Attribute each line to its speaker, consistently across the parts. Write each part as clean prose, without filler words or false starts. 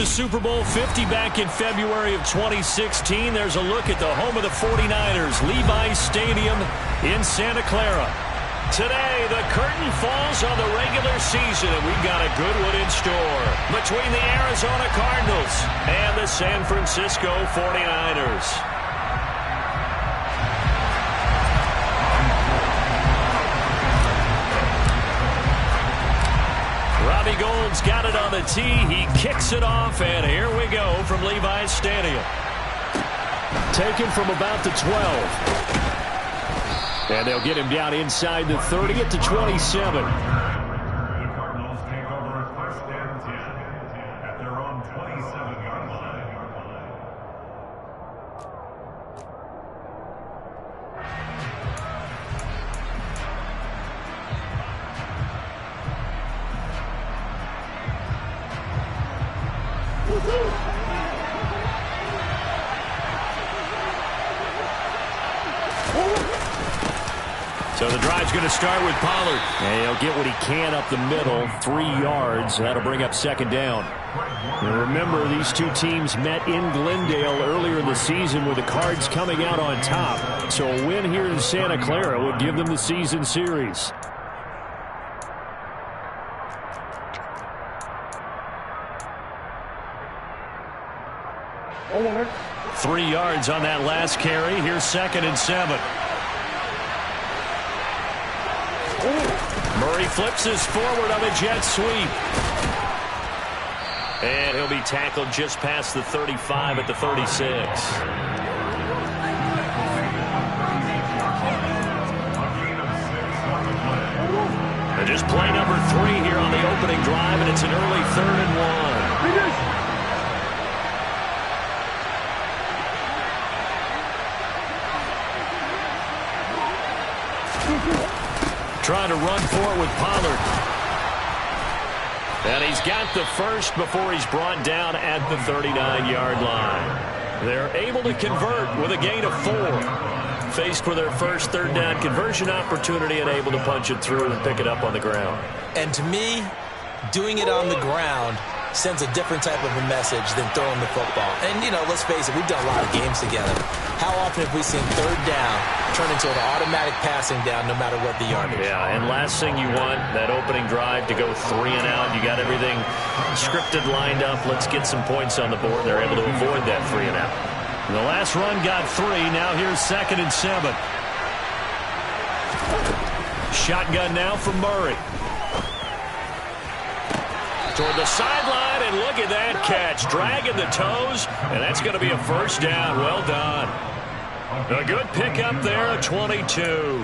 Speaker 1: to Super Bowl 50 back in February of 2016. There's a look at the home of the 49ers, Levi's Stadium in Santa Clara. Today, the curtain falls on the regular season, and we've got a good one in store between the Arizona Cardinals and the San Francisco 49ers. Robbie Gould's got it on the tee. He kicks it off, and here we go from Levi's Stadium. Taken from about the 12. And they'll get him down inside the 30 at the 27. So the drive's going to start with Pollard. And he'll get what he can up the middle, 3 yards. That'll bring up second down. And remember, these two teams met in Glendale earlier in the season with the Cards coming out on top. So a win here in Santa Clara would give them the season series.
Speaker 2: Over.
Speaker 1: 3 yards on that last carry. Here's 2nd and 7. Murray flips his forward on a jet sweep. And he'll be tackled just past the 35 at the 36. And just play number 3 here on the opening drive, and it's an early 3rd and 1. Trying to run for it with Pollard. And he's got the first before he's brought down at the 39-yard line. They're able to convert with a gain of 4. Faced with their first 3rd down conversion opportunity and able to punch it through and pick it up on the ground.
Speaker 3: And to me, doing it on the ground sends a different type of a message than throwing the football. And, you know, let's face it, we've done a lot of games together. How often have we seen 3rd down turn into an automatic passing down no matter what the yardage?
Speaker 1: Yeah, and last thing you want, that opening drive to go 3 and out. You got everything scripted, lined up. Let's get some points on the board. They're able to avoid that 3 and out. And the last run got 3. Now here's 2nd and 7. Shotgun now from Murray. Toward the sideline, and look at that catch. Dragging the toes, and that's going to be a first down. Well done. A good pickup there at 22.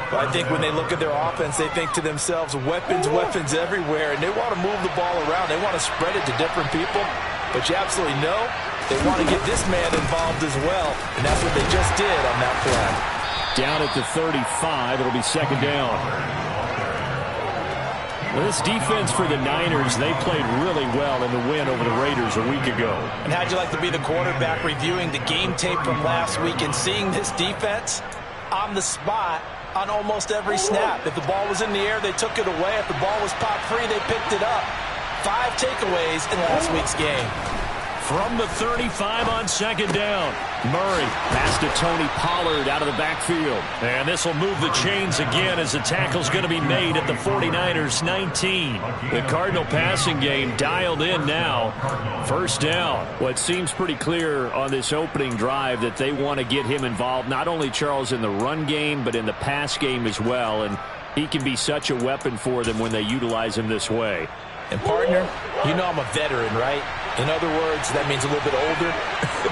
Speaker 3: Well, I think when they look at their offense, they think to themselves, weapons, weapons everywhere, and they want to move the ball around. They want to spread it to different people, but you absolutely know they want to get this man involved as well, and that's what they just did on that play.
Speaker 1: Down at the 35, it'll be 2nd down. Well, this defense for the Niners, they played really well in the win over the Raiders a week ago.
Speaker 3: And how'd you like to be the quarterback reviewing the game tape from last week and seeing this defense on the spot on almost every snap? If the ball was in the air, they took it away. If the ball was popped free, they picked it up. 5 takeaways in last week's game.
Speaker 1: From the 35 on 2nd down. Murray pass to Tony Pollard out of the backfield. And this will move the chains again as the tackle's going to be made at the 49ers 19. The Cardinal passing game dialed in now. 1st down.
Speaker 4: Well, it seems pretty clear on this opening drive that they want to get him involved, not only, Charles, in the run game, but in the pass game as well. And he can be such a weapon for them when they utilize him this way.
Speaker 3: And, partner, you know I'm a veteran, right? In other words, that means a little bit older.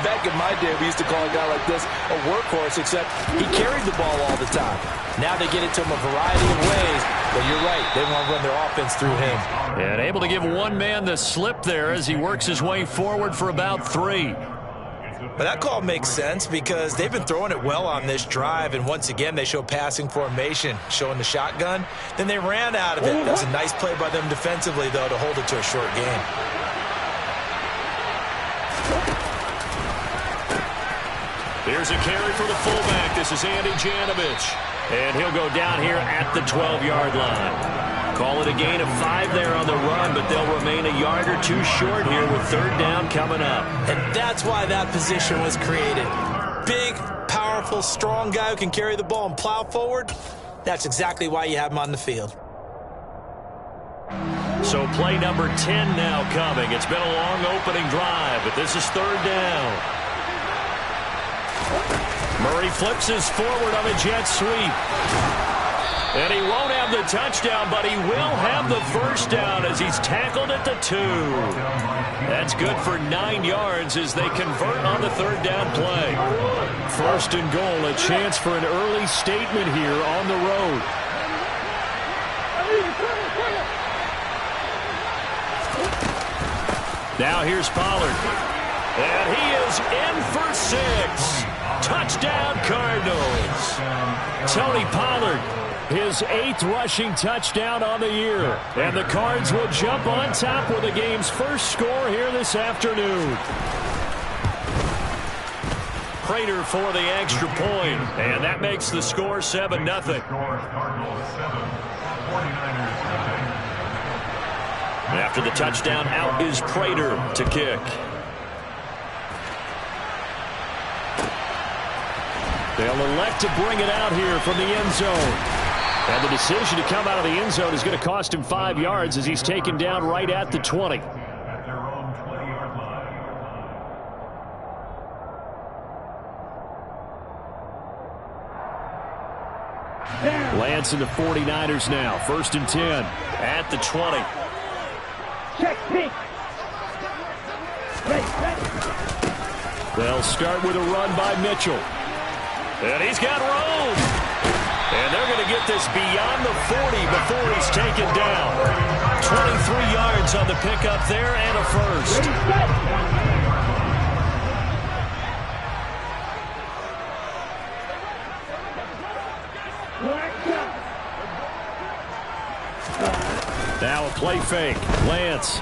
Speaker 3: Back in my day, we used to call a guy like this a workhorse, except he carried the ball all the time. Now they get it to him a variety of ways, but you're right. They want to run their offense through him.
Speaker 1: And able to give one man the slip there as he works his way forward for about 3.
Speaker 3: But that call makes sense because they've been throwing it well on this drive, and once again they show passing formation, showing the shotgun. Then they ran out of it. That was a nice play by them defensively, though, to hold it to a short game.
Speaker 1: Here's a carry for the fullback. This is Andy Janovich. And he'll go down here at the 12-yard line. Call it a gain of 5 there on the run, but they'll remain a yard or 2 short here with third down coming up.
Speaker 3: And that's why that position was created. Big, powerful, strong guy who can carry the ball and plow forward. That's exactly why you have him on the field.
Speaker 1: So play number 10 now coming. It's been a long opening drive, but this is third down. Murray flips his forward on a jet sweep. And he won't have the touchdown, but he will have the first down as he's tackled at the 2. That's good for 9 yards as they convert on the third down play. First and goal, a chance for an early statement here on the road. Now here's Pollard. And he is in for 6. Touchdown, Cardinals. Tony Pollard, his 8th rushing touchdown on the year. And the Cards will jump on top with the game's first score here this afternoon. Prater for the extra point. And that makes the score 7-0. After the touchdown, out is Prater to kick. They'll elect to bring it out here from the end zone. And the decision to come out of the end zone is going to cost him 5 yards as he's taken down right at the 20. Lance and the 49ers now. First and 10 at the 20. They'll start with a run by Mitchell. And he's got room. And they're going to get this beyond the 40 before he's taken down. 23 yards on the pickup there and a first. Now a play fake. Lance.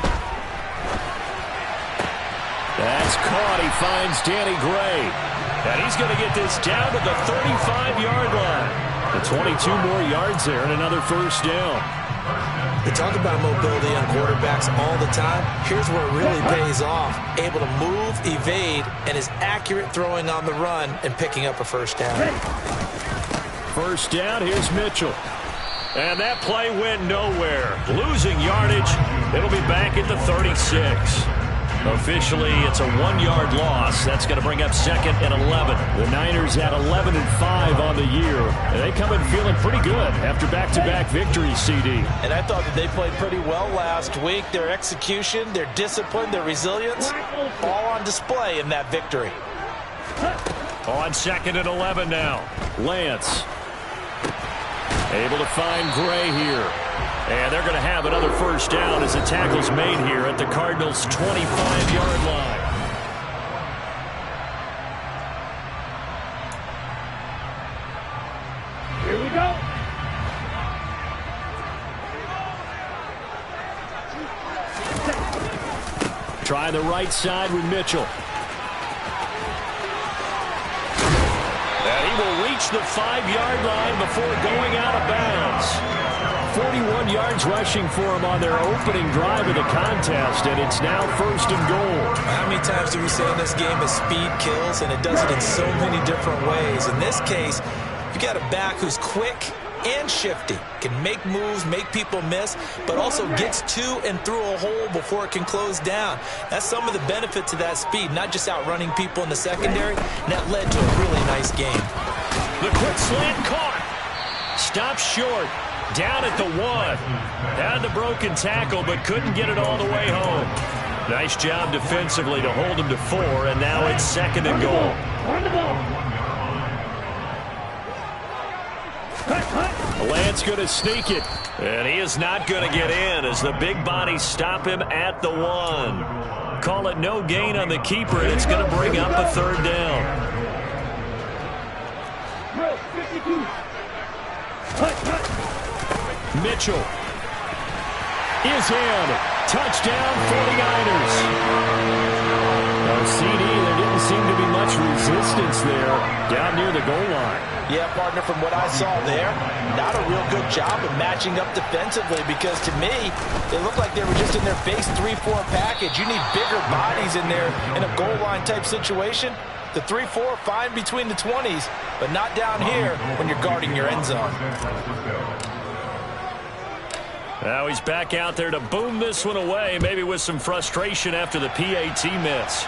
Speaker 1: That's caught. He finds Danny Gray. And he's going to get this down to the 35-yard line. The 22 more yards there and another first down.
Speaker 3: They talk about mobility on quarterbacks all the time. Here's where it really pays off. Able to move, evade, and is accurate throwing on the run and picking up a first down.
Speaker 1: First down, here's Mitchell. And that play went nowhere. Losing yardage. It'll be back at the 36. Officially, it's a 1-yard loss. That's going to bring up second and 11. The Niners at 11-5 on the year. And they come in feeling pretty good after back-to-back victories, CD.
Speaker 3: And I thought that they played pretty well last week. Their execution, their discipline, their resilience, all on display in that victory.
Speaker 1: On second and 11 now. Lance. Able to find Gray here. And they're going to have another first down as the tackle's made here at the Cardinals' 25-yard line.
Speaker 2: Here we go.
Speaker 1: Try the right side with Mitchell. And he will reach the 5-yard line before going out of bounds. 41 yards rushing for him on their opening drive of the contest, and it's now first and goal.
Speaker 3: How many times do we say in this game that speed kills, and it does it in so many different ways? In this case, you got a back who's quick and shifty, can make moves, make people miss, but also gets to and through a hole before it can close down. That's some of the benefits of that speed, not just outrunning people in the secondary, and that led to a really nice game.
Speaker 1: The quick slant caught. Stopped short. Down at the 1. Had the broken tackle, but couldn't get it all the way home. Nice job defensively to hold him to 4, and now it's second and goal. Lance going to sneak it. And he is not going to get in as the big bodies stop him at the 1. Call it no gain on the keeper, and it's going to bring up a third down. Mitchell is in. Touchdown, 49ers. CD, there didn't seem to be much
Speaker 4: resistance there down near the goal line.
Speaker 3: Yeah, partner, from what I saw there, not a real good job of matching up defensively, because to me, it looked like they were just in their base 3-4 package. You need bigger bodies in there in a goal line type situation. The 3-4 fine between the 20s, but not down here when you're guarding your end zone.
Speaker 1: Now he's back out there to boom this one away, maybe with some frustration after the PAT miss.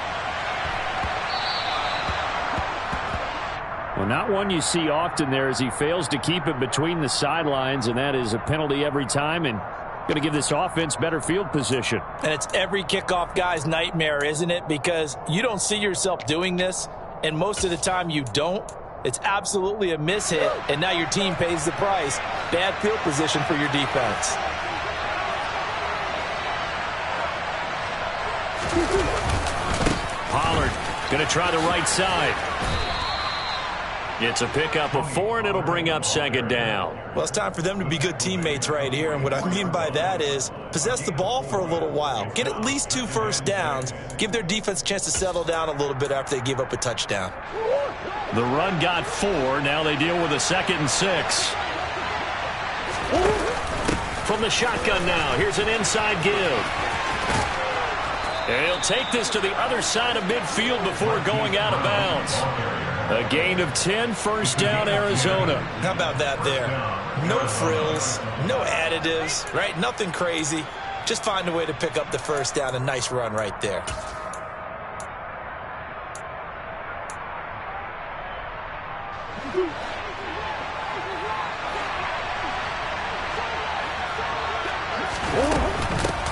Speaker 4: Well, not one you see often there, as he fails to keep it between the sidelines, and that is a penalty every time, and going to give this offense better field position.
Speaker 3: And it's every kickoff guy's nightmare, isn't it? Because you don't see yourself doing this, and most of the time you don't. It's absolutely a mishit, and now your team pays the price. Bad field position for your defense.
Speaker 1: Pollard going to try the right side. It's a pickup of 4, and it'll bring up second down.
Speaker 3: Well, it's time for them to be good teammates right here, and what I mean by that is possess the ball for a little while. Get at least 2 first downs. Give their defense a chance to settle down a little bit after they give up a touchdown.
Speaker 1: The run got 4. Now they deal with a 2nd and 6. From the shotgun now, here's an inside give. And he'll take this to the other side of midfield before going out of bounds. A gain of 10, first down, Arizona.
Speaker 3: How about that there? No frills, no additives, right? Nothing crazy. Just find a way to pick up the first down. A nice run right there.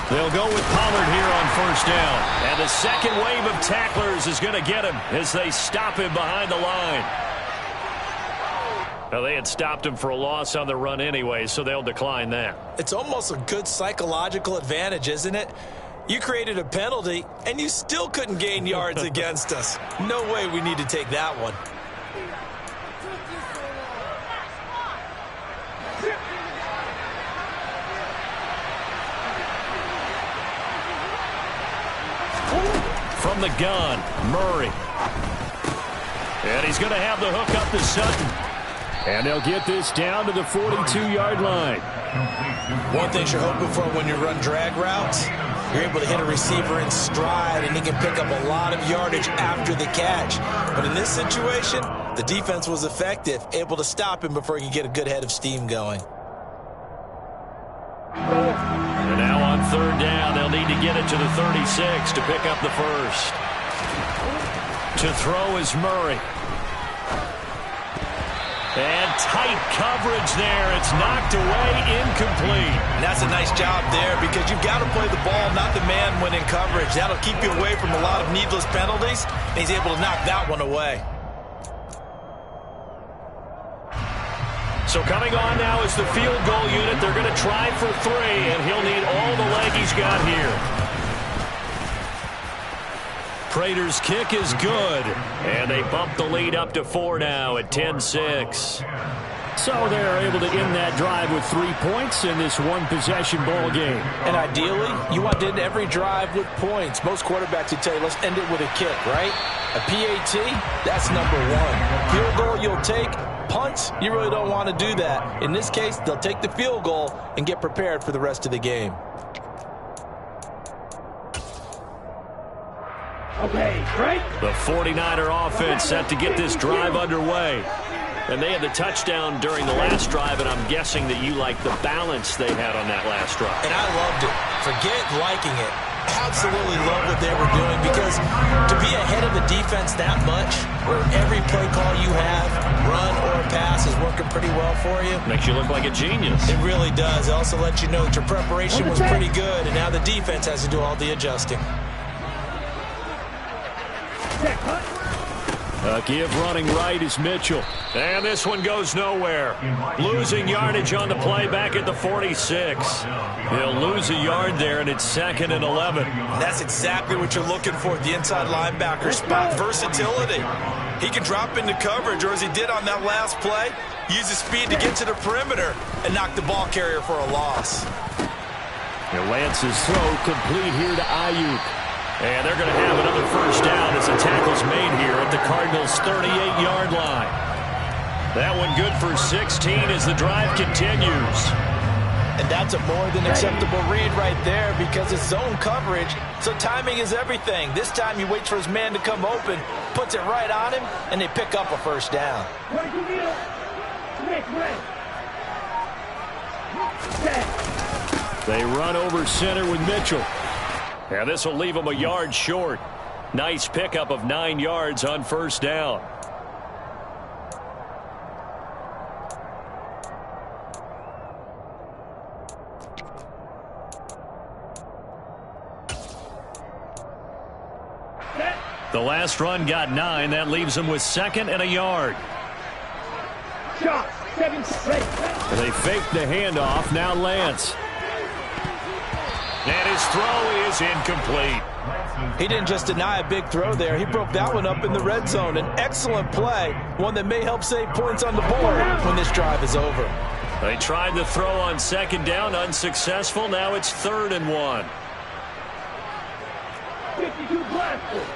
Speaker 1: They'll go with Pollard here on first down. And the second wave of tacklers is going to get him as they stop him behind the line. Now, they had stopped him for a loss on the run anyway, so they'll decline that.
Speaker 3: It's almost a good psychological advantage, isn't it? You created a penalty, and you still couldn't gain yards against us. No way we need to take that one.
Speaker 1: From the gun, Murray. And he's going to have the hook up to Sutton.
Speaker 4: And they'll get this down to the 42-yard line.
Speaker 3: One thing you're hoping for when you run drag routes, you're able to hit a receiver in stride, and he can pick up a lot of yardage after the catch. But in this situation, the defense was effective, able to stop him before he could get a good head of steam going.
Speaker 1: And now on third down, they'll need to get it to the 36 to pick up the first. To throw is Murray. And tight coverage there. It's knocked away, incomplete.
Speaker 3: And that's a nice job there, because you've got to play the ball, not the man when in coverage. That'll keep you away from a lot of needless penalties, and he's able to knock that one away.
Speaker 1: So coming on now is the field goal unit. They're going to try for 3, and he'll need all the leg he's got here. Prater's kick is good, and they bump the lead up to 4 now at 10-6.
Speaker 4: So they're able to end that drive with 3 points in this one-possession ball game.
Speaker 3: And ideally, you want to end every drive with points. Most quarterbacks would tell you, let's end it with a kick, right? A PAT, that's number 1. Field goal you'll take. Punts, you really don't want to do that. In this case, they'll take the field goal and get prepared for the rest of the game.
Speaker 1: Okay, right. The 49er offense set to get this drive underway. And they had the touchdown during the last drive, and I'm guessing that you like the balance they had on that last drive.
Speaker 3: And I loved it. Forget liking it. Absolutely love what they were doing, because to be ahead of the defense that much, where every play call you have, run or pass, is working pretty well for you.
Speaker 1: Makes you look like a genius.
Speaker 3: It really does. It also lets you know that your preparation was pretty good, and now the defense has to do all the adjusting.
Speaker 1: A give running right is Mitchell. And this one goes nowhere. Losing yardage on the play back at the 46. He'll lose a yard there, and it's 2nd and 11.
Speaker 3: That's exactly what you're looking for at the inside linebacker spot. Versatility. He can drop into coverage, or as he did on that last play, use his speed to get to the perimeter and knock the ball carrier for a loss.
Speaker 4: Lance's throw complete here to Ayuk.
Speaker 1: And they're going to have another first down as the tackle's made here at the Cardinal Bengals' 38-yard line. That one good for 16 as the drive continues.
Speaker 3: And that's a more than acceptable read right there because it's zone coverage, so timing is everything. This time he waits for his man to come open, puts it right on him, and they pick up a first down.
Speaker 1: They run over center with Mitchell. And this will leave him a yard short. Nice pickup of 9 yards on first down. The last run got 9. That leaves him with 2nd and a yard. They fake the handoff. Now Lance. And his throw is incomplete.
Speaker 3: He didn't just deny a big throw there. He broke that one up in the red zone. An excellent play. One that may help save points on the board when this drive is over.
Speaker 1: They tried the throw on 2nd down. Unsuccessful. Now it's 3rd and 1.
Speaker 2: 52 blasters.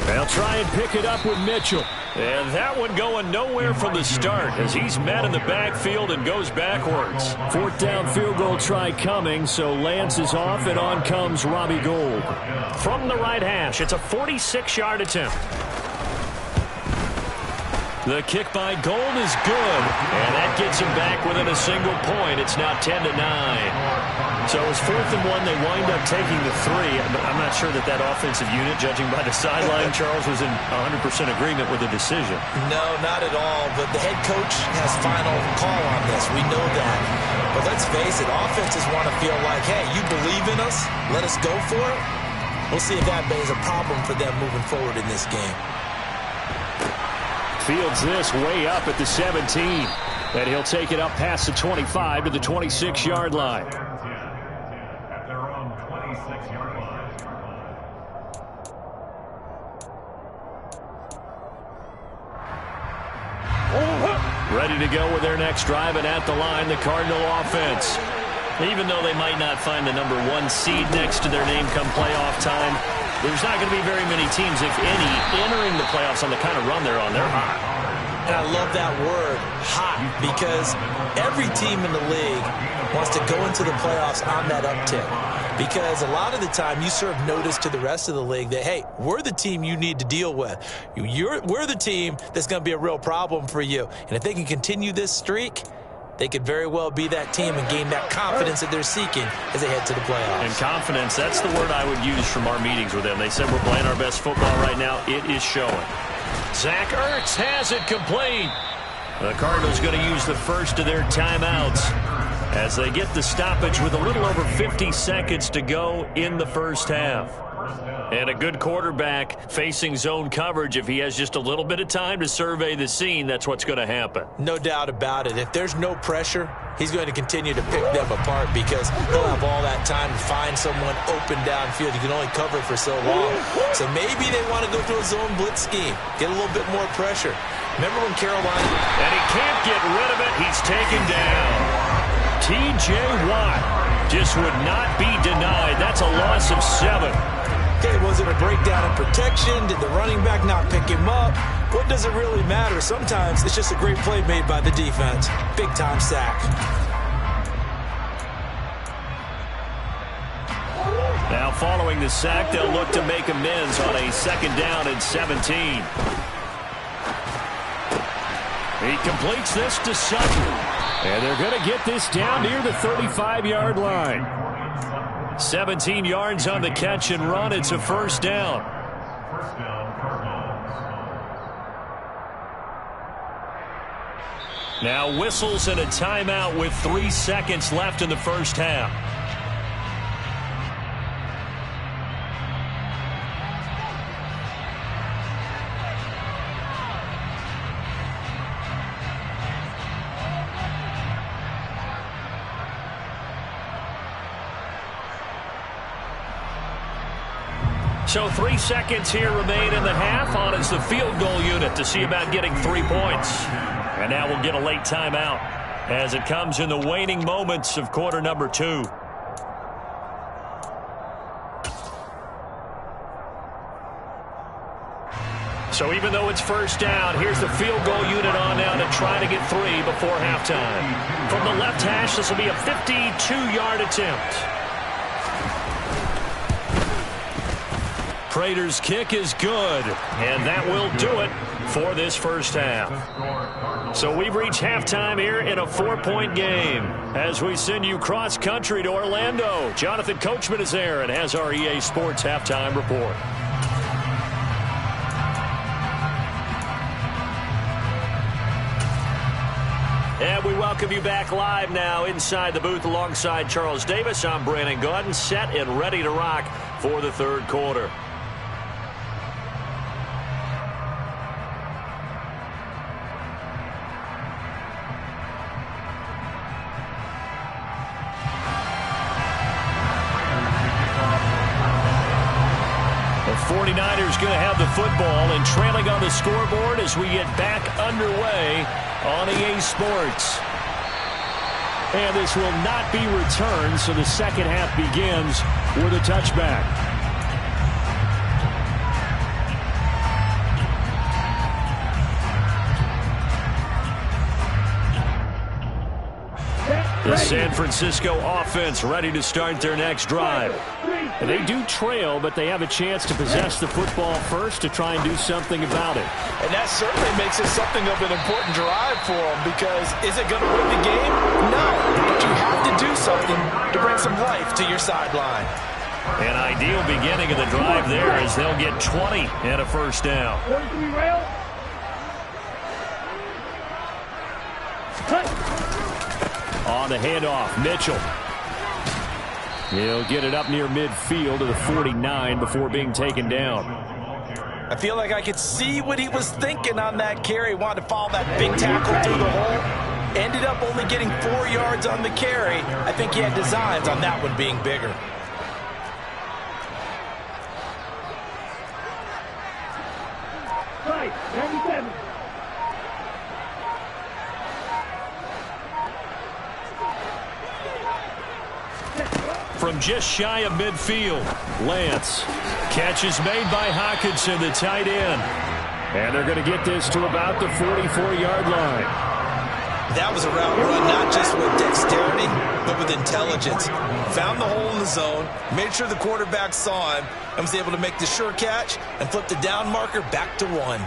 Speaker 1: They'll try and pick it up with Mitchell. And that one going nowhere from the start as he's met in the backfield and goes backwards. 4th down field goal try coming, so Lance is off and on comes Robbie Gould. From the right hash, it's a 46-yard attempt. The kick by Gould is good, and that gets him back within a single point. It's now 10-9. So it was 4th and 1. They wind up taking the 3. But I'm not sure that offensive unit, judging by the sideline, Charles, was in 100% agreement with the decision.
Speaker 3: No, not at all. But the head coach has final call on this. We know that. But let's face it, offenses want to feel like, hey, you believe in us, let us go for it. We'll see if that is a problem for them moving forward in this game.
Speaker 1: Fields this way up at the 17. And he'll take it up past the 25 to the 26-yard line. Ready to go with their next drive, and at the line, the Cardinal offense. Even though they might not find the number 1 seed next to their name come playoff time, there's not going to be very many teams, if any, entering the playoffs on the kind of run they're on. They're hot.
Speaker 3: And I love that word, hot, because every team in the league wants to go into the playoffs on that uptick. Because a lot of the time you serve notice to the rest of the league that, hey, we're the team you need to deal with. We're the team that's going to be a real problem for you. And if they can continue this streak, they could very well be that team and gain that confidence that they're seeking as they head to the playoffs.
Speaker 1: And confidence, that's the word I would use from our meetings with them. They said we're playing our best football right now. It is showing. Zach Ertz has it complete. The Cardinals going to use the first of their timeouts as they get the stoppage with a little over 50 seconds to go in the first half. And a good quarterback facing zone coverage, if he has just a little bit of time to survey the scene, that's what's going to happen.
Speaker 3: No doubt about it. If there's no pressure, he's going to continue to pick them apart because he'll have all that time to find someone open downfield. You can only cover for so long. So maybe they want to go through a zone blitz scheme, get a little bit more pressure. Remember when Carolina...
Speaker 1: And he can't get rid of it. He's taken down. T.J. Watt just would not be denied. That's a loss of 7.
Speaker 3: Okay, was it a breakdown in protection? Did the running back not pick him up? What does it really matter? Sometimes it's just a great play made by the defense. Big-time sack.
Speaker 1: Now following the sack, they'll look to make amends on a 2nd down and 17. He completes this to Sutton. And they're going to get this down near the 35-yard line. 17 yards on the catch and run. It's a first down. Now whistles and a timeout with 3 seconds left in the first half. So 3 seconds here remain in the half. On is the field goal unit to see about getting 3 points. And now we'll get a late timeout as it comes in the waning moments of quarter number 2. So even though it's first down, here's the field goal unit on now to try to get 3 before halftime. From the left hash, this will be a 52-yard attempt. Prater's kick is good, and that will do it for this first half. So we've reached halftime here in a 4-point game. As we send you cross-country to Orlando, Jonathan Coachman is there and has our EA Sports halftime report. And we welcome you back live now inside the booth alongside Charles Davis. I'm Brandon Gaudin, set and ready to rock for the third quarter. The 49ers going to have the football and trailing on the scoreboard as we get back underway on EA Sports. And this will not be returned, so the second half begins with a touchback. The San Francisco offense ready to start their next drive. And they do trail, but they have a chance to possess the football first to try and do something about it.
Speaker 3: And that certainly makes it something of an important drive for them, because is it going to win the game? No. But you have to do something to bring some life to your sideline.
Speaker 1: An ideal beginning of the drive there as they'll get 20 and a first down. On the handoff, Mitchell. He'll get it up near midfield to the 49 before being taken down.
Speaker 3: I feel like I could see what he was thinking on that carry. Wanted to follow that big tackle through the hole. Ended up only getting 4 yards on the carry. I think he had designs on that one being bigger.
Speaker 2: Right, 97.
Speaker 1: From just shy of midfield, Lance. Catch is made by Hockenson, the tight end. And they're going to get this to about the 44-yard line.
Speaker 3: That was a route run, not just with dexterity, but with intelligence. Found the hole in the zone, made sure the quarterback saw him, and was able to make the sure catch and flip the down marker back to 1.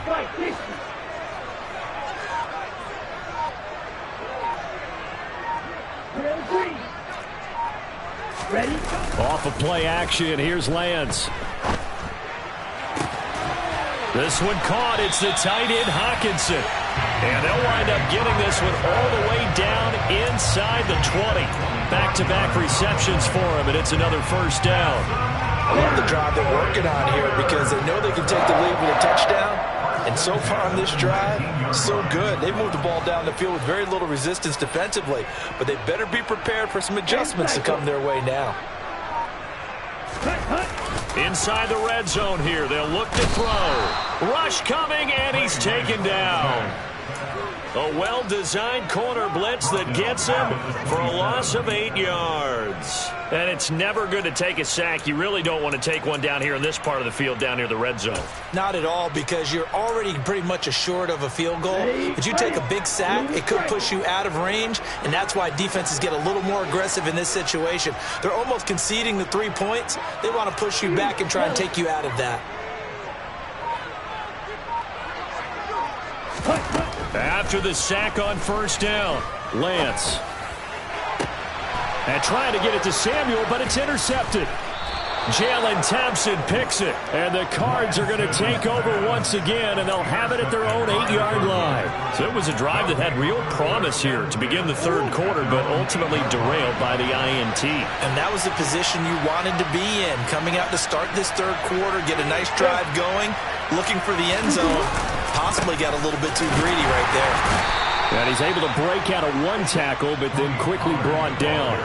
Speaker 2: Ready?
Speaker 1: Off of play action, here's Lance. This one caught. It's the tight end, Hockenson. And they'll wind up getting this one all the way down inside the 20. Back-to-back receptions for him, and it's another first down.
Speaker 3: I love the drive they're working on here because they know they can take the lead with a touchdown. And so far on this drive, so good. They moved the ball down the field with very little resistance defensively. But they better be prepared for some adjustments to come their way now.
Speaker 1: Inside the red zone here, they'll look to throw. Rush coming, and he's taken down. A well-designed corner blitz that gets him for a loss of 8 yards. And it's never good to take a sack. You really don't want to take one down here in this part of the field down near the red zone.
Speaker 3: Not at all, because you're already pretty much assured of a field goal. But you take a big sack, it could push you out of range, and that's why defenses get a little more aggressive in this situation. They're almost conceding the 3 points. They want to push you back and try and take you out of that.
Speaker 1: After the sack on first down, Lance. And trying to get it to Samuel, but it's intercepted. Jalen Thompson picks it, and the Cards are going to take over once again, and they'll have it at their own 8-yard line. So it was a drive that had real promise here to begin the third quarter, but ultimately derailed by the INT.
Speaker 3: And that was the position you wanted to be in, coming out to start this third quarter, get a nice drive going, looking for the end zone. Possibly got a little bit too greedy right there.
Speaker 1: And he's able to break out of one tackle, but then quickly brought down.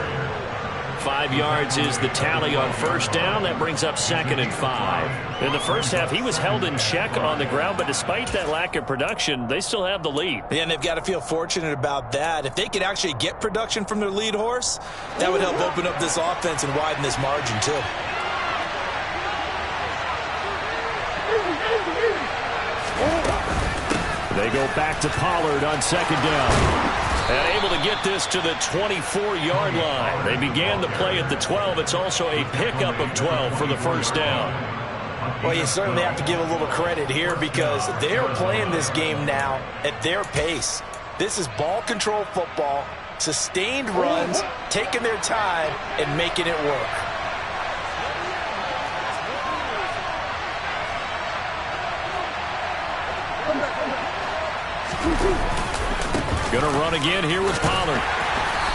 Speaker 1: 5 yards is the tally on first down. That brings up 2nd and 5. In the first half, he was held in check on the ground, but despite that lack of production, they still have the lead.
Speaker 3: Yeah, and they've got to feel fortunate about that. If they could actually get production from their lead horse, that would help open up this offense and widen this margin too.
Speaker 4: They go back to Pollard on second down.
Speaker 1: And able to get this to the 24-yard line. They began the play at the 12. It's also a pickup of 12 for the first down.
Speaker 3: Well, you certainly have to give a little credit here because they're playing this game now at their pace. This is ball control football, sustained runs, taking their time, and making it work.
Speaker 1: Going to run again here with Pollard.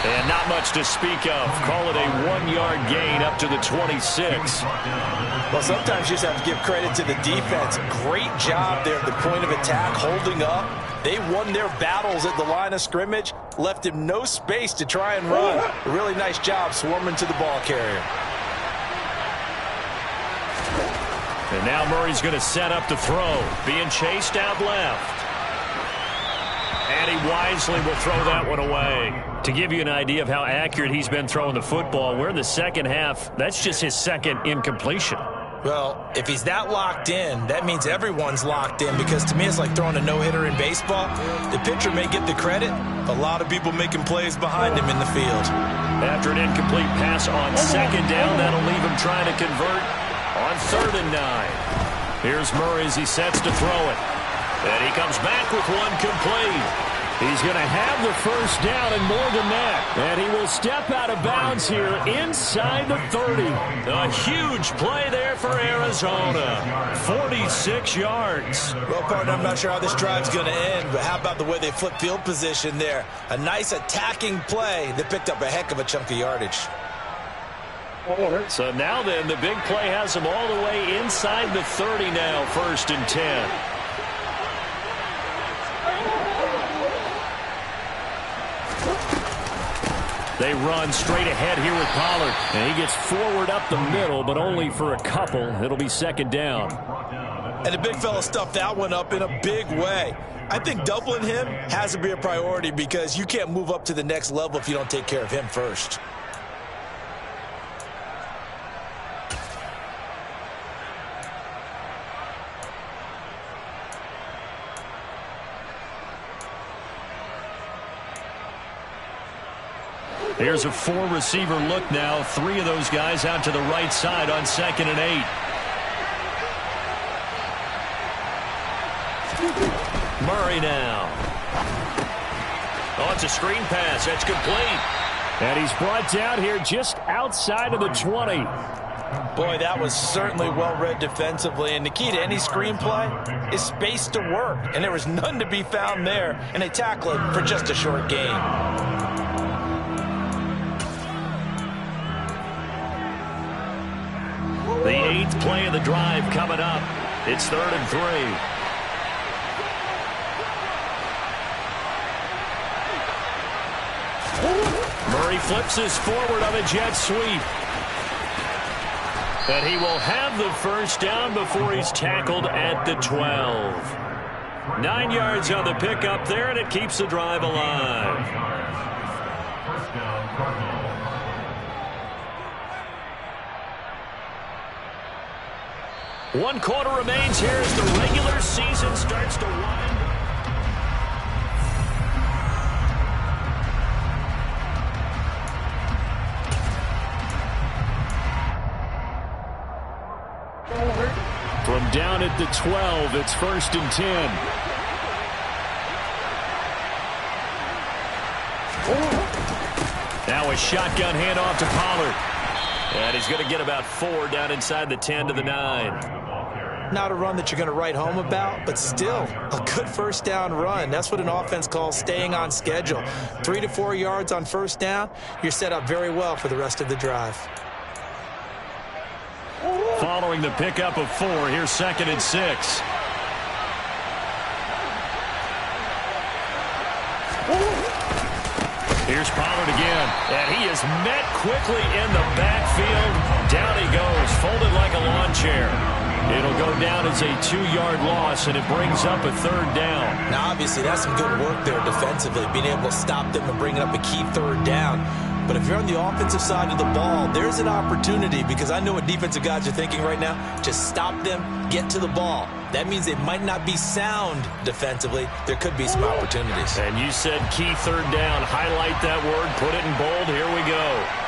Speaker 1: And not much to speak of. Call it a 1-yard gain up to the 26.
Speaker 3: Well, sometimes you just have to give credit to the defense. Great job there at the point of attack, holding up. They won their battles at the line of scrimmage, left him no space to try and run. A really nice job swarming to the ball carrier.
Speaker 1: And now Murray's going to set up to throw. Being chased out left. And he wisely will throw that one away. To give you an idea of how accurate he's been throwing the football, we're in the second half. That's just his second incompletion.
Speaker 3: Well, if he's that locked in, that means everyone's locked in, because to me it's like throwing a no-hitter in baseball. The pitcher may get the credit, a lot of people making plays behind him in the field.
Speaker 1: After an incomplete pass on second down, that'll leave him trying to convert on 3rd and 9. Here's Murray as he sets to throw it. And he comes back with one complete. He's going to have the first down and more than that. And he will step out of bounds here inside the 30. A huge play there for Arizona. 46 yards.
Speaker 3: Well, partner, I'm not sure how this drive's going to end, but how about the way they flip field position there? A nice attacking play that picked up a heck of a chunk of yardage.
Speaker 1: So now then, the big play has them all the way inside the 30 now, 1st and 10. They run straight ahead here with Pollard. And he gets forward up the middle, but only for a couple. It'll be 2nd down.
Speaker 3: And the big fella stuffed that one up in a big way. I think doubling him has to be a priority, because you can't move up to the next level if you don't take care of him first.
Speaker 1: Here's a 4-receiver look now. 3 of those guys out to the right side on 2nd and 8. Murray now. Oh, it's a screen pass. That's complete.
Speaker 4: And he's brought down here just outside of the 20.
Speaker 3: Boy, that was certainly well-read defensively. And the key to any screenplay is space to work. And there was none to be found there. And they tackle it for just a short gain.
Speaker 1: The 8th play of the drive coming up. It's 3rd and 3. Murray flips his forward on a jet sweep. And he will have the first down before he's tackled at the 12. 9 yards on the pickup there, and it keeps the drive alive. One quarter remains here as the regular season starts to wind. From down at the 12, it's 1st and 10. Now a shotgun handoff to Pollard. And he's going to get about 4 down inside the 10 to the 9.
Speaker 3: Not a run that you're going to write home about, but still a good first down run. That's what an offense calls staying on schedule. 3 to 4 yards on first down, you're set up very well for the rest of the drive.
Speaker 1: Following the pickup of 4, here's 2nd and 6. Here's Pollard again, and he is met quickly in the backfield. Down he goes, folded like a lawn chair. It'll go down as a 2-yard loss, and it brings up a 3rd down.
Speaker 3: Now, obviously, that's some good work there defensively, being able to stop them and bring up a key 3rd down. But if you're on the offensive side of the ball, there's an opportunity, because I know what defensive guys are thinking right now. Just stop them, get to the ball. That means they might not be sound defensively. There could be some opportunities.
Speaker 1: And you said key third down. Highlight that word, put it in bold. Here we go.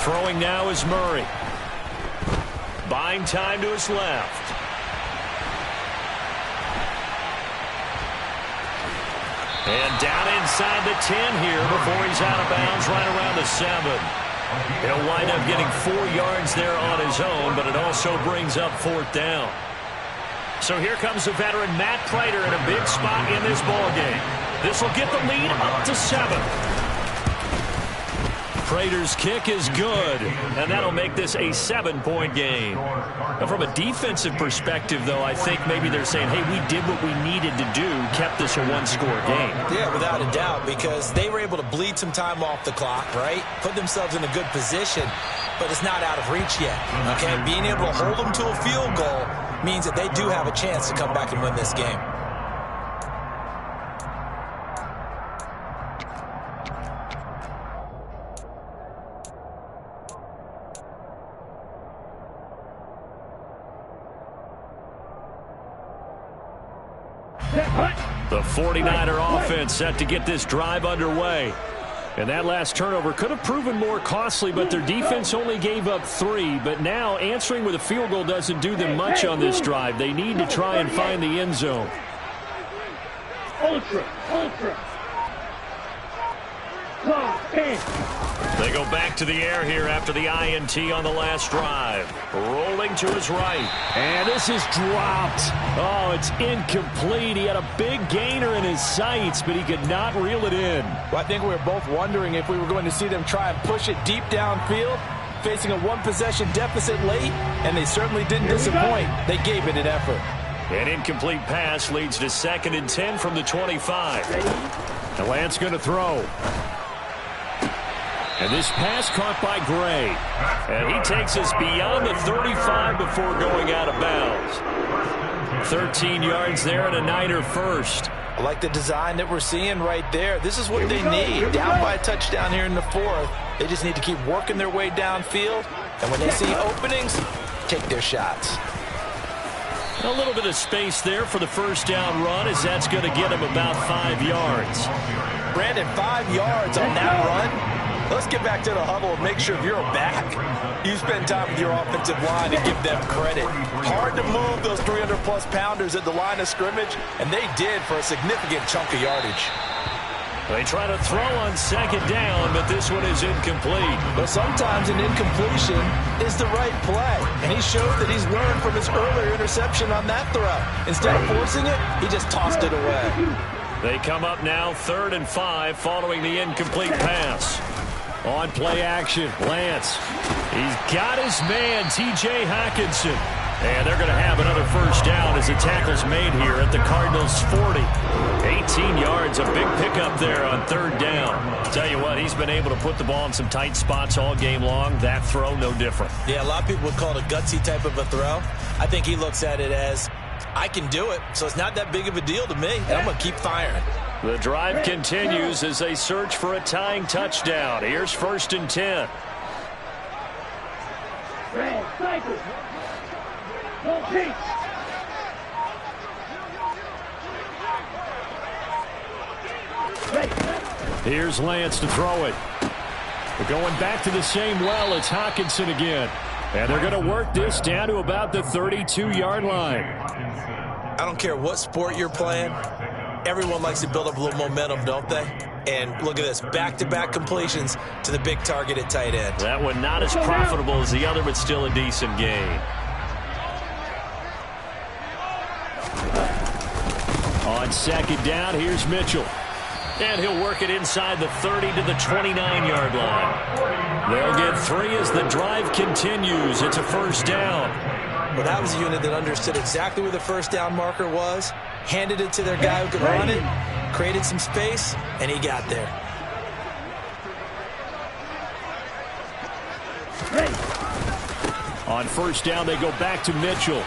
Speaker 1: Throwing now is Murray. Buying time to his left. And down inside the 10 here before he's out of bounds right around the 7. He'll wind up getting 4 yards there on his own, but it also brings up 4th down. So here comes the veteran Matt Prater in a big spot in this ballgame. This will get the lead up to 7. Prater's kick is good, and that'll make this a 7-point game. Now, from a defensive perspective, though, I think maybe they're saying, hey, we did what we needed to do, kept this a 1-score game.
Speaker 3: Yeah, without a doubt, because they were able to bleed some time off the clock, right? Put themselves in a good position, but it's not out of reach yet, okay? Being able to hold them to a field goal means that they do have a chance to come back and win this game.
Speaker 1: The 49er offense set to get this drive underway. And that last turnover could have proven more costly, but their defense only gave up 3. But now answering with a field goal doesn't do them much on this drive. They need to try and find the end zone. Ultra. They go back to the air here after the INT on the last drive. Rolling to his right. And this is dropped. Oh, it's incomplete. He had a big gainer in his sights, but he could not reel it in.
Speaker 3: Well, I think we were both wondering if we were going to see them try and push it deep downfield, facing a 1-possession deficit late, and they certainly didn't disappoint. They gave it an effort.
Speaker 1: An incomplete pass leads to 2nd and 10 from the 25. And Lance going to throw. And this pass caught by Gray. And he takes us beyond the 35 before going out of bounds. 13 yards there and a Niner first.
Speaker 3: I like the design that we're seeing right there. This is what they need. Down by a touchdown here in the 4th. They just need to keep working their way downfield. And when they see openings, take their shots.
Speaker 1: A little bit of space there for the first down run, as that's going to get him about 5 yards.
Speaker 3: Brandon, 5 yards on that run. Let's get back to the huddle and make sure if you're a back, you spend time with your offensive line and give them credit. Hard to move those 300-plus pounders at the line of scrimmage, and they did for a significant chunk of yardage.
Speaker 1: They try to throw on 2nd down, but this one is incomplete.
Speaker 3: But sometimes an incompletion is the right play, and he showed that he's learned from his earlier interception on that throw. Instead of forcing it, he just tossed it away.
Speaker 1: They come up now 3rd and 5 following the incomplete pass. On play action, Lance. He's got his man, T.J. Hockenson. And they're going to have another first down as the tackle's made here at the Cardinals' 40. 18 yards, a big pickup there on 3rd down. Tell you what, he's been able to put the ball in some tight spots all game long. That throw, no different.
Speaker 3: Yeah, a lot of people would call it a gutsy type of a throw. I think he looks at it as, I can do it, so it's not that big of a deal to me, and I'm going to keep firing.
Speaker 1: The drive continues as they search for a tying touchdown. Here's 1st and 10. Here's Lance to throw it. We're going back to the same well. It's Hockenson again. And they're going to work this down to about the 32-yard line.
Speaker 3: I don't care what sport you're playing. Everyone likes to build up a little momentum, don't they? And look at this, back-to-back completions to the big target at tight end.
Speaker 1: That one not as profitable as the other, but still a decent gain. On 2nd down, here's Mitchell. And he'll work it inside the 30 to the 29-yard line. They'll get 3 as the drive continues. It's a first down.
Speaker 3: Well, that was a unit that understood exactly where the first down marker was, handed it to their guy who could run it, created some space, and he got there.
Speaker 4: On first down, they go back to Mitchell.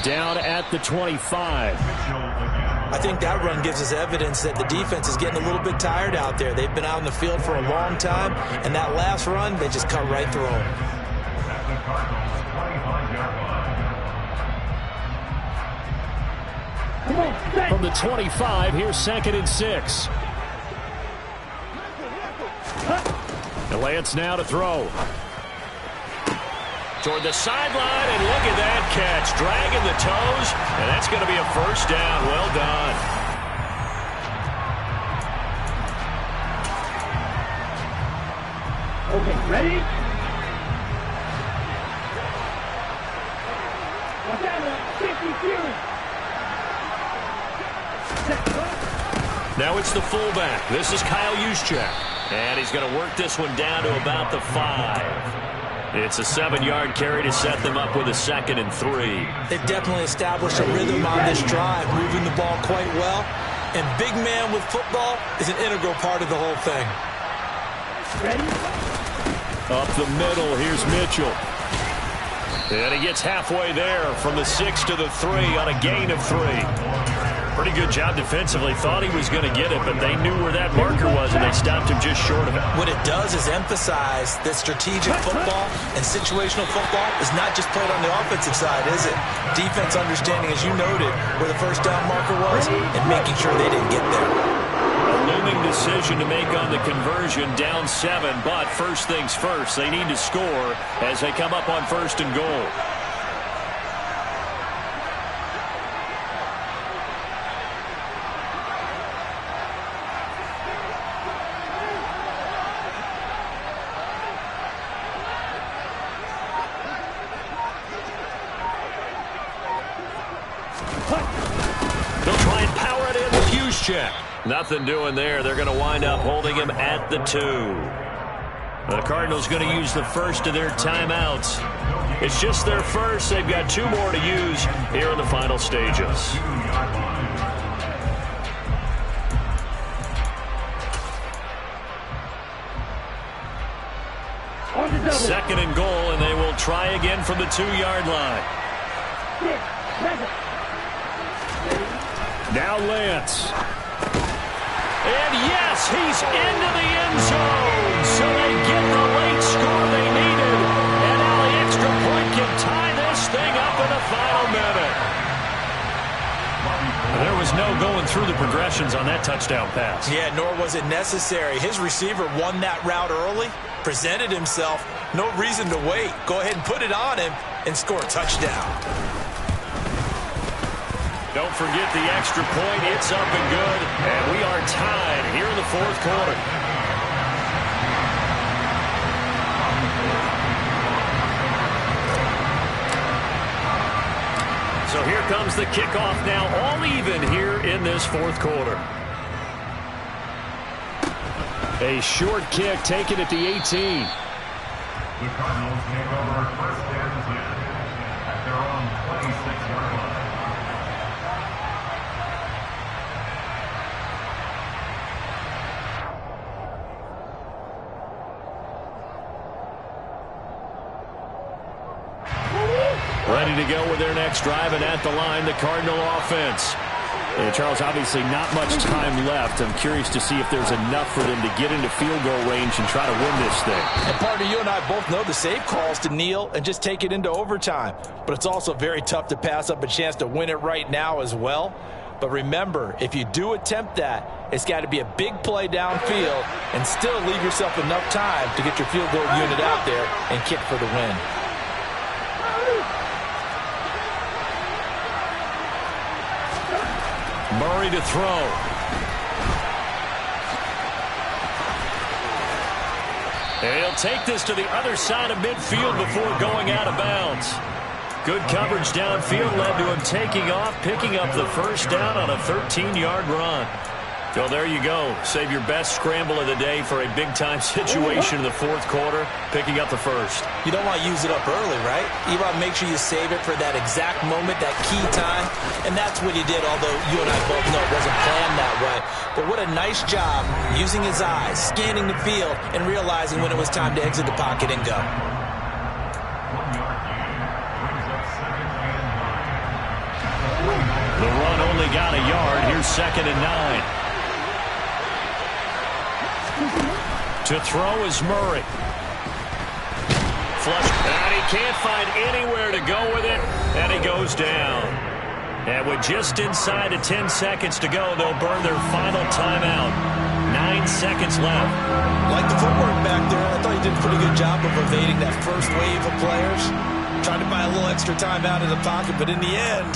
Speaker 4: Down at the 25.
Speaker 3: I think that run gives us evidence that the defense is getting a little bit tired out there. They've been out in the field for a long time, and that last run, they just cut right through them.
Speaker 4: From the 25, here's 2nd and 6. The Lance now to throw. Toward the sideline, and look at that catch. Dragging the toes, and that's going to be a first down. Well done.
Speaker 2: Okay, ready? Watch out, 50 series.
Speaker 4: Now it's the fullback. This is Kyle Juszczyk. And he's going to work this one down to about the 5. It's a 7-yard carry to set them up with a 2nd and 3.
Speaker 3: They've definitely established a rhythm on this drive, moving the ball quite well. And big man with football is an integral part of the whole thing.
Speaker 2: Ready?
Speaker 4: Up the middle, here's Mitchell. And he gets halfway there from the 6 to the 3 on a gain of 3. Pretty good job defensively. Thought he was going to get it, but they knew where that marker was, and they stopped him just short of it.
Speaker 3: What it does is emphasize that strategic football and situational football is not just played on the offensive side, is it? Defense understanding, as you noted, where the first down marker was and making sure they didn't get there.
Speaker 4: A looming decision to make on the conversion, down 7, but first things first, they need to score as they come up on 1st and goal. They'll try and power it in with Juszczyk. Nothing doing there. They're going to wind up holding him at the 2. The Cardinals going to use the first of their timeouts. It's just their first. They've got 2 more to use here in the final stages. Second and goal, and they will try again from the 2-yard line. Now Lance. And yes, he's into the end zone. So they get the late score they needed. And now the extra point can tie this thing up in the final minute. There was no going through the progressions on that touchdown pass.
Speaker 3: Yeah, nor was it necessary. His receiver won that route early, presented himself. No reason to wait. Go ahead and put it on him and score a touchdown.
Speaker 4: Don't forget the extra point. It's up and good. And we are tied here in the 4th quarter. So here comes the kickoff now, all even here in this 4th quarter. A short kick taken at the 18.
Speaker 5: The Cardinals take over 1st and 10 at their own 26-yard line.
Speaker 4: Ready to go with their next drive, and at the line, the Cardinal offense. And Charles, obviously not much time left. I'm curious to see if there's enough for them to get into field goal range and try to win this thing.
Speaker 3: And partner, you and I both know the safe calls to kneel and just take it into overtime. But it's also very tough to pass up a chance to win it right now as well. But remember, if you do attempt that, it's got to be a big play downfield and still leave yourself enough time to get your field goal unit out there and kick for the win.
Speaker 4: Murray to throw. And he'll take this to the other side of midfield before going out of bounds. Good coverage downfield led to him taking off, picking up the first down on a 13-yard run. Well, there you go. Save your best scramble of the day for a big-time situation in the 4th quarter, picking up the first.
Speaker 3: You don't want to use it up early, right? You want to make sure you save it for that exact moment, that key time. And that's what he did, although you and I both know it wasn't planned that way. But what a nice job using his eyes, scanning the field, and realizing when it was time to exit the pocket and go.
Speaker 5: 1 yard gain.
Speaker 1: The run only got a yard. Here's 2nd and 9. To throw is Murray. Flush, and he can't find anywhere to go with it, and he goes down. And with just inside of 10 seconds to go, they'll burn their final timeout. 9 seconds left.
Speaker 3: Like the footwork back there, I thought he did a pretty good job of evading that first wave of players. Tried to buy a little extra time out of the pocket, but in the end,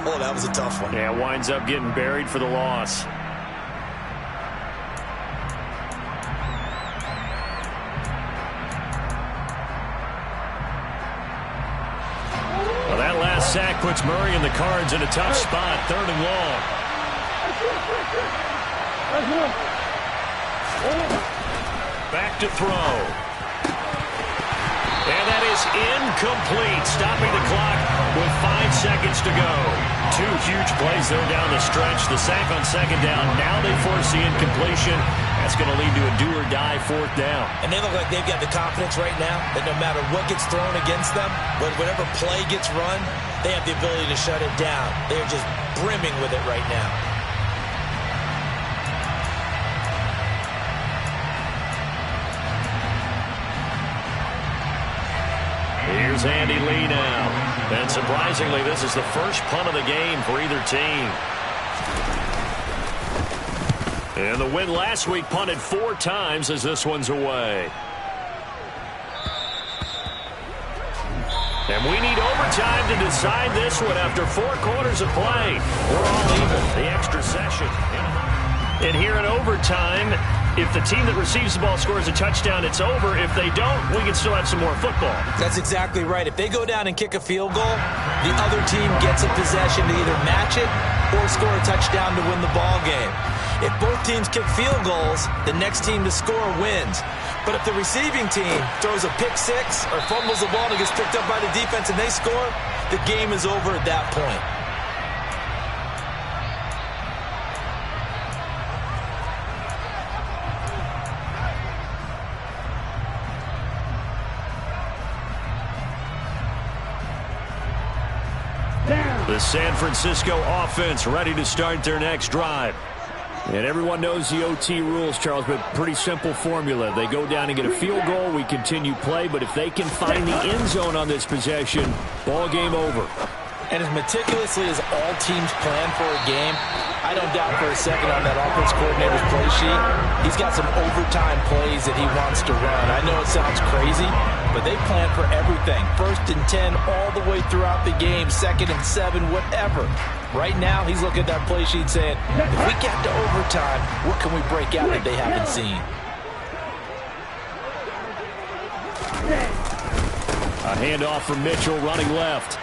Speaker 3: oh, that was a tough one.
Speaker 1: Yeah, winds up getting buried for the loss. Well, that last sack puts Murray and the Cards in a tough spot. 3rd and long. Back to throw. And that is incomplete, stopping the clock with 5 seconds to go. 2 huge plays there down the stretch. The sack on 2nd down. Now they force the incompletion. That's going to lead to a do-or-die 4th down.
Speaker 3: And they look like they've got the confidence right now that no matter what gets thrown against them, whatever play gets run, they have the ability to shut it down. They're just brimming with it right now.
Speaker 1: Here's Andy Lee now. And surprisingly, this is the first punt of the game for either team. And the win last week punted 4 times as this one's away. And we need overtime to decide this one after 4 quarters of play. We're all even. The extra session. And here in overtime, if the team that receives the ball scores a touchdown, it's over. If they don't, we can still have some more football.
Speaker 3: That's exactly right. If they go down and kick a field goal, the other team gets a possession to either match it or score a touchdown to win the ball game. If both teams kick field goals, the next team to score wins. But if the receiving team throws a pick 6 or fumbles the ball and gets picked up by the defense and they score, the game is over at that point.
Speaker 1: The San Francisco offense ready to start their next drive.
Speaker 4: And everyone knows the OT rules, Charles, but pretty simple formula. They go down and get a field goal, we continue play, but if they can find the end zone on this possession, ball game over.
Speaker 3: And as meticulously as all teams plan for a game, I don't doubt for a second on that offense coordinator's play sheet, he's got some overtime plays that he wants to run. I know it sounds crazy, but they plan for everything. 1st and 10 all the way throughout the game, 2nd and 7, whatever. Right now, he's looking at that play sheet saying, if we get to overtime, what can we break out that they haven't seen?
Speaker 4: A handoff from Mitchell running left.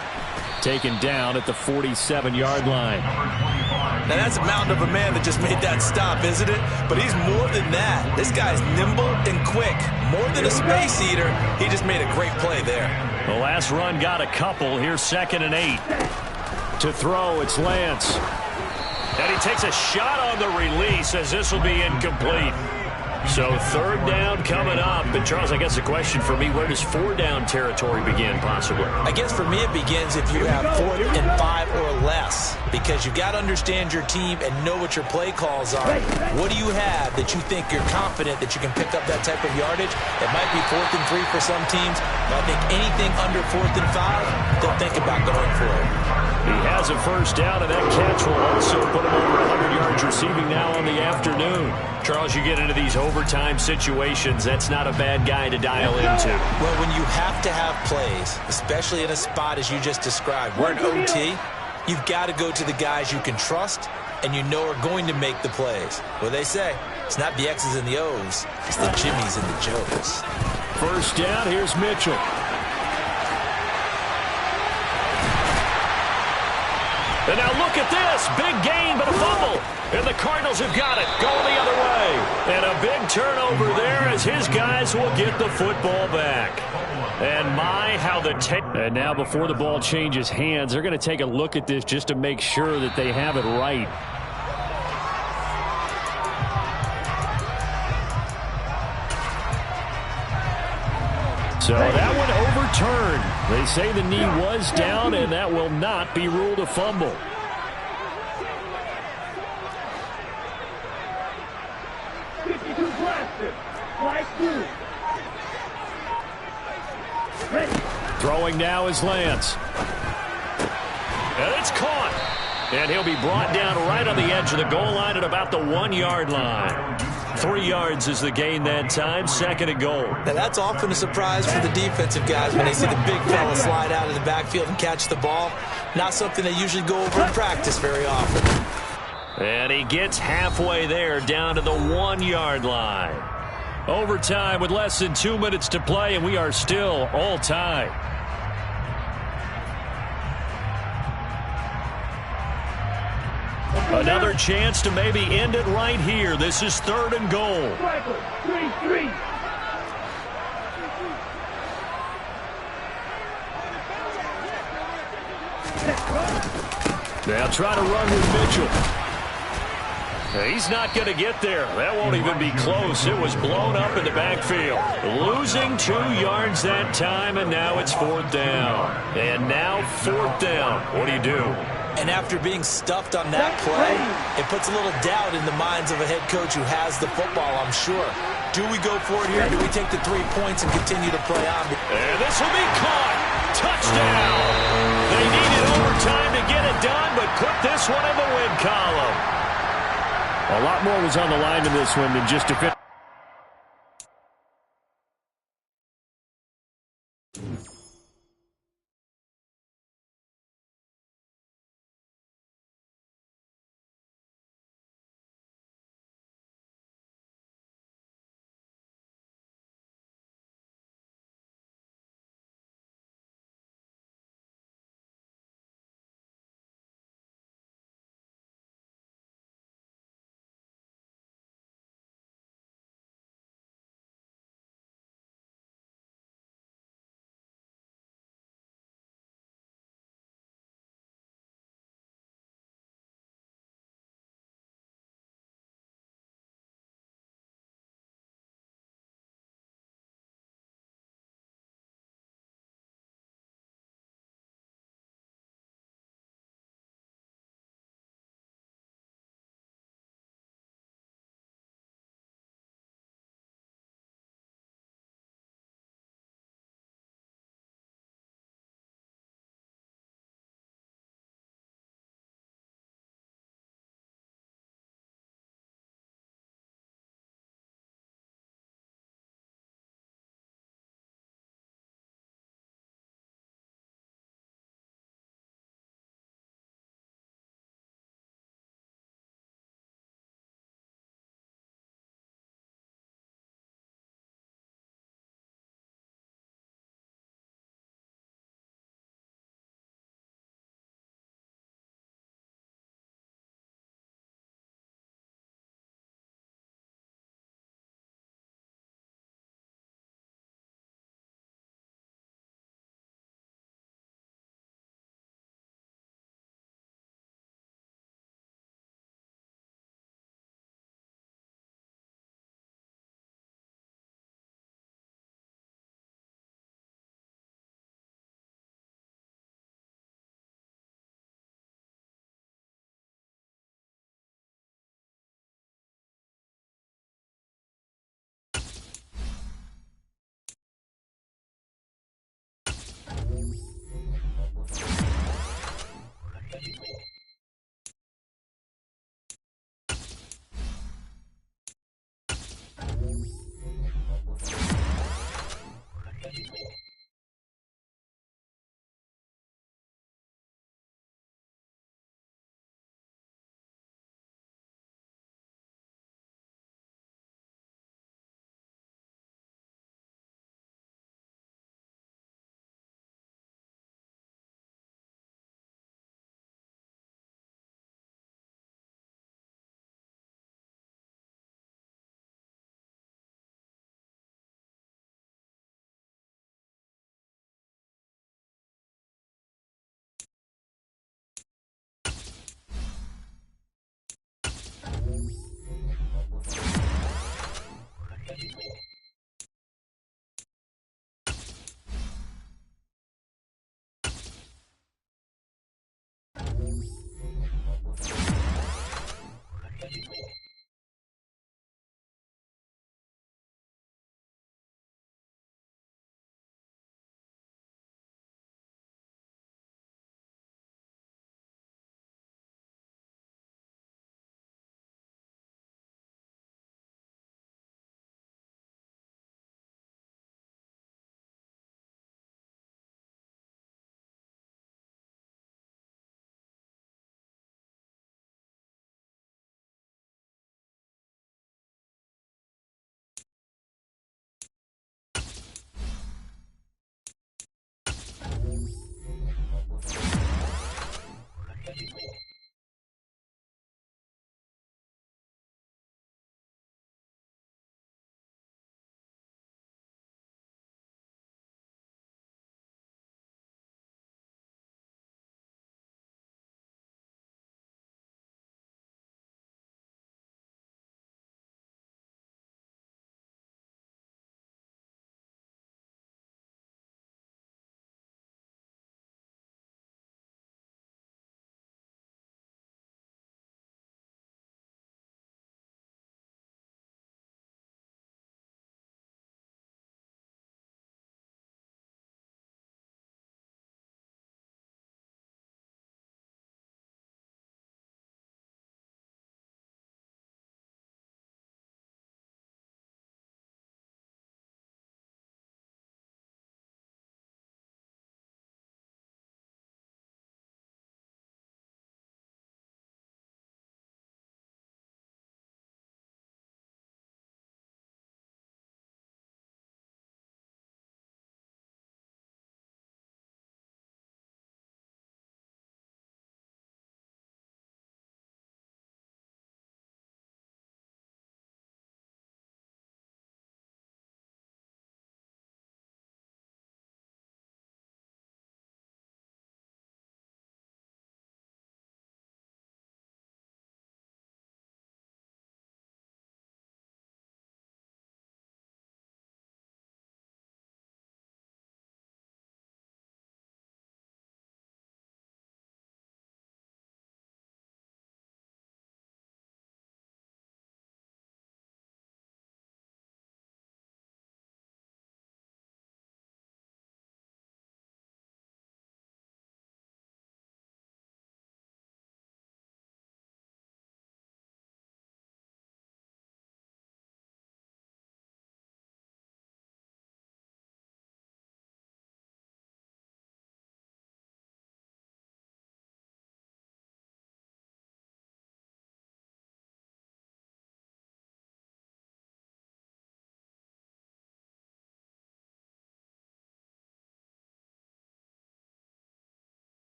Speaker 4: Taken down at the 47-yard line.
Speaker 3: Now, that's a mountain of a man that just made that stop, isn't it? But he's more than that. This guy's nimble and quick. More than a space eater, he just made a great play there.
Speaker 1: The last run got a couple. Here's 2nd and 8.
Speaker 4: To throw, it's Lance.
Speaker 1: And he takes a shot on the release as this will be incomplete. So 3rd down coming up. And Charles, I guess the question for me, where does 4 down territory begin possibly?
Speaker 3: I guess for me it begins if you have 4th and 5 or less. Because you've got to understand your team and know what your play calls are. What do you have that you think you're confident that you can pick up that type of yardage? It might be 4th and 3 for some teams. But I think anything under 4th and 5, they'll think about going for it.
Speaker 1: He has a 1st down, and that catch will also put him over 100 yards receiving now on the afternoon. Charles, you get into these overtime situations, that's not a bad guy to dial into.
Speaker 3: Well, when you have to have plays, especially in a spot as you just described, we're in OT, you've got to go to the guys you can trust and you know are going to make the plays. Well, they say, it's not the X's and the O's, it's the Jimmys and the Joes.
Speaker 4: 1st down, here's Mitchell.
Speaker 1: And now look at this. Big gain, but a fumble. And the Cardinals have got it. Going the other way. And a big turnover there as his guys will get the football back. And my, how the
Speaker 4: And now before the ball changes hands, they're going to take a look at this just to make sure that they have it right. So that one overturned. They say the knee was down, and that will not be ruled a fumble.
Speaker 1: Throwing now is Lance. And it's caught. And he'll be brought down right on the edge of the goal line at about the 1-yard line. 3 yards is the gain that time, 2nd and goal.
Speaker 3: Now that's often a surprise for the defensive guys when they see the big fella slide out of the backfield and catch the ball. Not something they usually go over in practice very often.
Speaker 1: And he gets halfway there, down to the 1-yard line. Overtime with less than 2 minutes to play, and we are still all tied. Another chance to maybe end it right here. This is 3rd and goal.
Speaker 2: 3-3.
Speaker 1: They'll try to run with Mitchell. He's not going to get there. That won't even be close. It was blown up in the backfield. Losing 2 yards that time, and now it's 4th down. And now 4th down. What do you do?
Speaker 3: And after being stuffed on that play, it puts a little doubt in the minds of a head coach who has the football, I'm sure. Do we go for it here? Do we take the 3 points and continue to play on?
Speaker 1: And this will be caught. Touchdown. They needed overtime to get it done, but put this one in the win column.
Speaker 4: A lot more was on the line in this one than just defense.